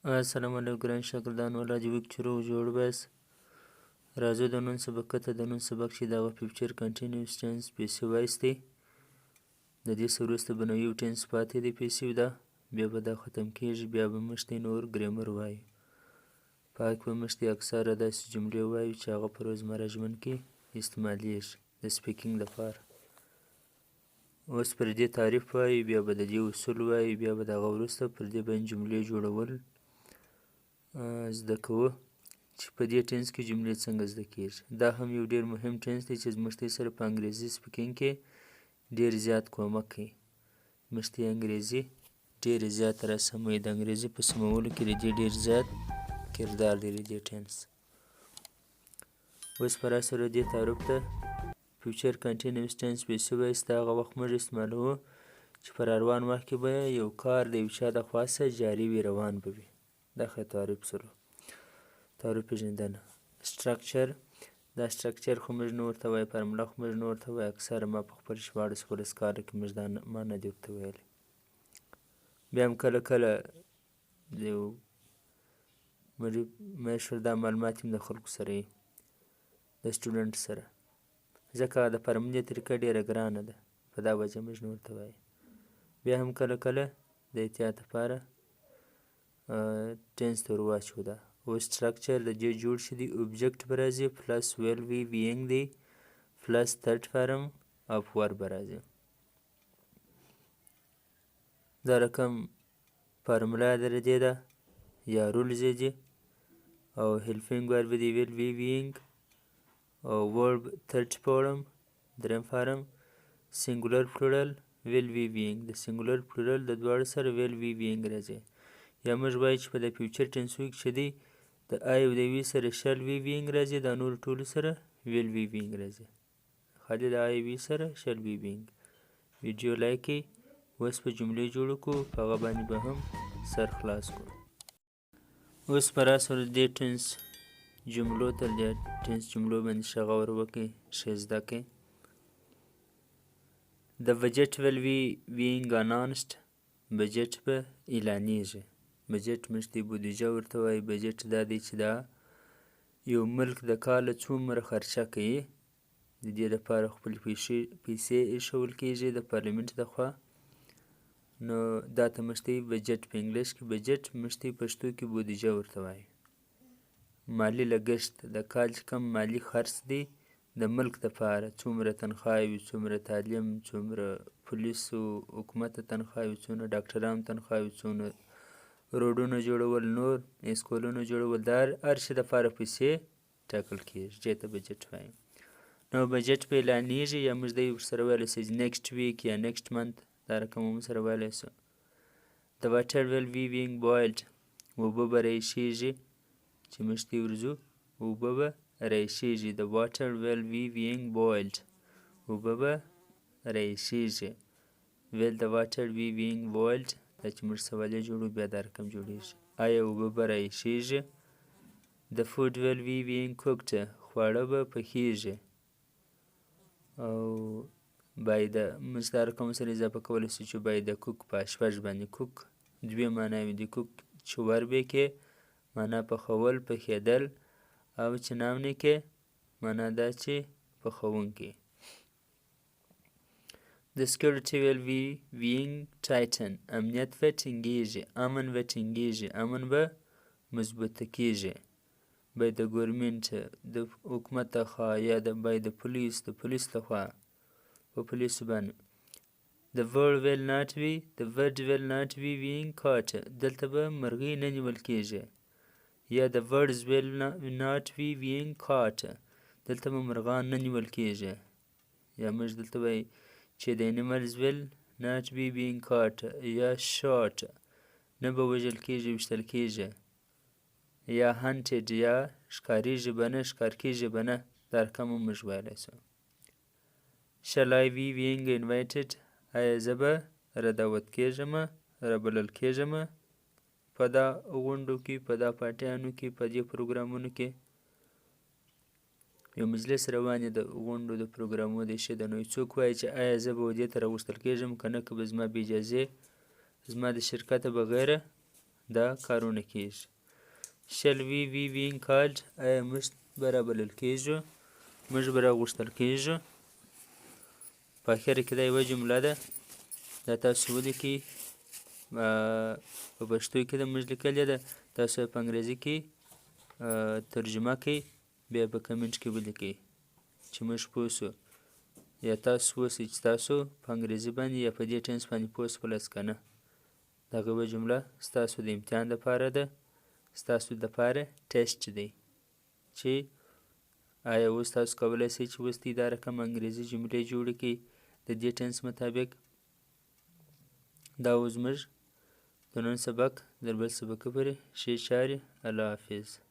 السلام علیکم ګران شاګردانو الله دې وکړي چې روغ جوړ باسي. راځه د نن سبق ته د نن سبق چې دغه فیوچر کنټینیوس ټینس پیسیو وایس دی. د دې څخه وروسته به نو یو ټینس پاتې دی پیسیو ده، بیا به دا ختم کیږي، بیا به موږ ته نور ګریمر وایو. په هغه کې به موږ ته اکثره داسې جملې وایو چې هغه په روزمره ژوند کې استعمالیږي د سپیکینګ لپاره. اوس پر دې تعریف وایو، بیا به د دې اصول وایو، بیا به د هغه وروسته پر دې باندې جملې جوړول زده کوو چې په دې ټینس کې جملې څنګه زده کیږي. دا هم یو ډیر مهم ټینس دی چې زموږ ته سره په انګریزي سپیکینګ کې ډیر زیات کومک کوي. موږ ته انګریزي ډیر زیات راسموي، د انګریزي په سمولو کې د دې ډیر زیات کردار لري دې ټینس. اوس په راسره دې تعریف ته فیوچر کنټینیوس ټینس پیسیو وایس د هغه وخت موږ استعمالوو چې په روان وخت کې به یو کار د یو چا د خوا څخه جاري وي، روان به وي. دا ښه تعریف سره تعریف پېژندنه. سټرکچر، دا سټرکچر خو موږ نه ورته وایو، فارموله خو موږ نه ورته وایو، اکثره ما په خپل شپاړس ولس کاله کې موږ دا ما نه دي ورته ویلي. بیا هم کله کله د یو مشر دا معلومات هم د خلکو سره وي، د سټوډنټ سره، ځکه د فارمولې طریقه ډېره ګرانه ده، په دا وجه موږ نه ورته وایو. بیا هم کله کله د احتیاط لپاره ټینس ته ور واچوو. ده او سټرکچر د دې جوړ شي دی اوبجکټ به راځي پلس ویل وی بیینګ دی پلس تھرډ فارم اف ورب به راځي. دا رقم فارموله در دې ده یا رولز دي او هیلپینګ ورب دی ویل وی بیینګ او ورب تھرډ فارم دریم فارم سینګولر پلورل ویل وی بیینګ. د سینګولر پلورل د دواړو سره ویل وی بیینګ راځي. یا موږ وایو چې په د فیوچر ټینسو کې چې دی د آی او د وی سره شل وی بیینګ راځي، دا نور ټولو سره ویل وی بیینګ راځي، خالي د آی وی سره شل وی بیینګ. ویډیو لایک کړئ. اوس په جملې جوړو کړو، په هغه باندې به هم سر خلاص کړو. اوس په راسره دې ټینس جملو ته د ټینس جملو باندې ښه غور وکړئ، ښه زده کړئ. د بجټ ویل وی بیینګ اناونسډ، بجټ به اعلانیږي. بجټ موږ ته بودیجه ورته وایي. بجټ دا دی چې دا یو ملک د کاله څومره خرچه کوي، د دې لپاره خپلې پیسې ایښول کیږي د پارلیمنت لخوا، نو دا ته موږ ته بجټ په انګلیش کې، بجټ موږ ته پښتو کې بودیجه ورته وایي. مالي لګښت د کال چې کوم مالي خرڅ دی د ملک دپاره، څومره تنخواې وي، څومره تعلیم، څومره پولیسو حکومت ته تنخواې وي، څومره ډاکټرانو تنخواې وي، څومره روډونه جوړول، نور اسکولونه جوړول، دا هر شي دپاره پیسې ټاکل کېږي، دې ته بجټ وایي. نو بجټ به اعلانیږي یا موږ دی ورسره ویلی سو نیکسټ ویک یا نیکسټ منت، دا رقم هم سره ویلی سو. د واټر ویل وی بیینګ بویلډ، اوبه به رایشېږي چې موږ ته ورځو، اوبه به رایشېږي. د واټر ویل وی بیینګ بویلډ، اوبه به رایشېږي. ویل د واټر وی بیینګ بویلډ، دا چې موږ سوالیه جوړو بیا دا رقم جوړېږي. آیا اوبه به رایشېږي. د فوډ ویل وی بیینګ کوکډ، خواړه به پخېږي. او باید موږ دا رقم سره اضافه کولی شو چې باید د کوک په اشپږ باندې، کوک دوې معناوې دي، کوک چې ور بې کې معنا پخول، پخېدل، او چې نامنې کې معنا دا چې پخوونکی. د سکیورټي ویل وی بیینګ ټایټن، امنیت به ټینګېږي، امن به ټینګېږي، امن به مضبوطه کېږي. باید د ګورمنټ د حکومت لخوا یا باید د پولیس لخوا په پولیسو باندې. د ورډ ویل ناټ وي، د ورډ ویل ناټ وي بیینګ کاټ، دلته به مرغۍ نه نیول کېږي. یا د ورډز ویل ناټ وي بیینګ کاټ، دلته به مرغان نه نیول کېږي. یا موږ دلته وایي چې د انیملز ویل ناټ وي بیینګ کاټ یا شاټ، نه به وژل کېږي، ویشتل کېږي. یا هانټډ، یا ښکارېږي به نه، ښکار کېږي به نه، دا رقم هم موږ ویلی سو. شل آی وي بیینګ انوایټډ، آیا زه به دعوت کېږمه، رابلل کېږمه په دا غونډو کې، په دا پارټیانو کې، په دې پروګرامونو کې. یو مجلس روان دی د غونډو د پروګرامونو د ایښې ده، نو څوک وایي چې آیا زه به دې ته راوستل کېږم که نه، که به زما بې اجازې زما د شرکته بغیره دا کارونه کیږي. shall we be being called آیا موږ به رابلل کیږو، موږ به راغوښتل کیږو. په اخره کې دا یوه جمله ده، دا تاسو ولیکئ. په پښتو کې د موږ لیکلې ده، تاسو په انګریزي کې ترجمه کړئ، بیا په کمنټ کې ولیکئ چې موږ پوه شو، یا تاسو اوسئ چې تاسو په انګریزي باندې یا په دې ټینس باندې پوه شولاست که نه. دغه یوه جمله ستاسو د امتحان دپاره ده، ستاسو دپاره ټیسټ دی چې آیا اوس تاسو کولی شئ چې اوس دا رقم انګریزي جملې جوړې کړئ د دې ټینس مطابق. دا و زموږ د نن سبق. در بل سبق پورې ښې چارې. الله حافظ.